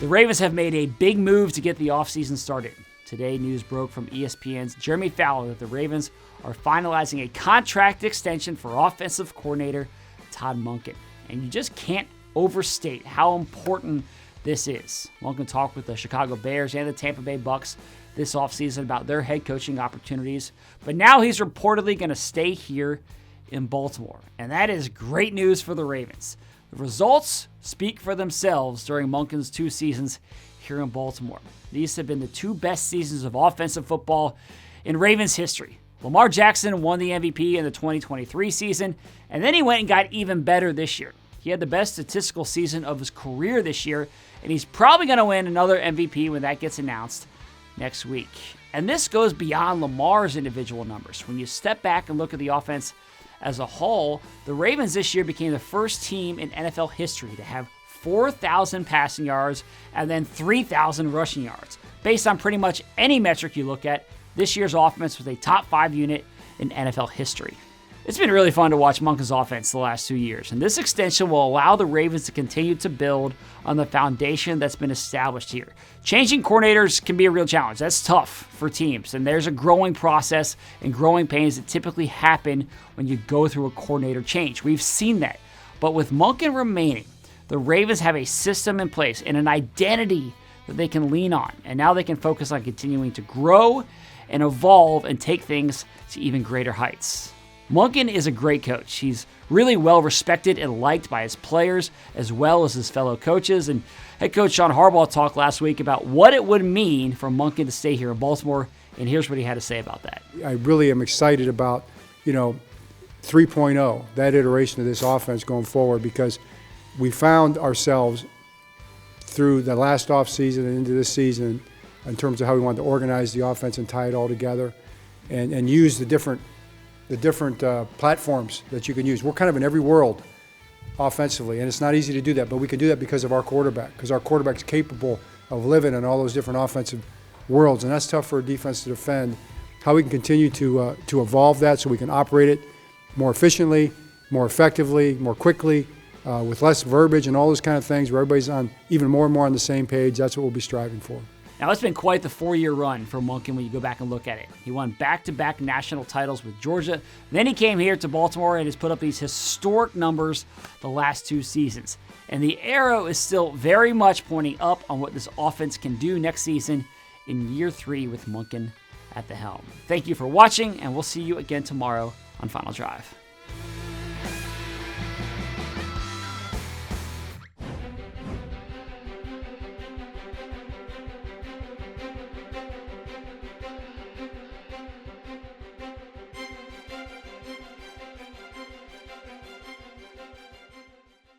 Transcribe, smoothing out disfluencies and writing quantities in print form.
The Ravens have made a big move to get the offseason started. Today, news broke from ESPN's Jeremy Fowler that the Ravens are finalizing a contract extension for offensive coordinator Todd Monken. And you just can't overstate how important this is. Monken talked with the Chicago Bears and the Tampa Bay Bucks this offseason about their head coaching opportunities. But now he's reportedly going to stay here in Baltimore. And that is great news for the Ravens. The results speak for themselves during Monken's 2 seasons here in Baltimore. These have been the 2 best seasons of offensive football in Ravens history. Lamar Jackson won the MVP in the 2023 season, and then he went and got even better this year. He had the best statistical season of his career this year, and he's probably going to win another MVP when that gets announced next week. And this goes beyond Lamar's individual numbers. When you step back and look at the offense as a whole, the Ravens this year became the first team in NFL history to have 4,000 passing yards and then 3,000 rushing yards. Based on pretty much any metric you look at, this year's offense was a top 5 unit in NFL history. It's been really fun to watch Monken's offense the last 2 years, and this extension will allow the Ravens to continue to build on the foundation that's been established here. Changing coordinators can be a real challenge. That's tough for teams, and there's a growing process and growing pains that typically happen when you go through a coordinator change. We've seen that. But with Monken remaining, the Ravens have a system in place and an identity that they can lean on, and now they can focus on continuing to grow and evolve and take things to even greater heights. Monken is a great coach. He's really well respected and liked by his players as well as his fellow coaches. And head coach John Harbaugh talked last week about what it would mean for Monken to stay here in Baltimore, and here's what he had to say about that. I really am excited about, 3.0, that iteration of this offense going forward, because we found ourselves through the last offseason and into this season in terms of how we wanted to organize the offense and tie it all together and use the different platforms that you can use. We're kind of in every world offensively, and it's not easy to do that, but we can do that because of our quarterback, because our quarterback's capable of living in all those different offensive worlds, and that's tough for a defense to defend. How we can continue to evolve that so we can operate it more efficiently, more effectively, more quickly, with less verbiage and all those kind of things where everybody's on even more and more on the same page. That's what we'll be striving for. Now, it's been quite the 4-year run for Monken when you go back and look at it. He won back-to-back national titles with Georgia. Then he came here to Baltimore and has put up these historic numbers the last 2 seasons. And the arrow is still very much pointing up on what this offense can do next season in year 3 with Monken at the helm. Thank you for watching, and we'll see you again tomorrow on Final Drive.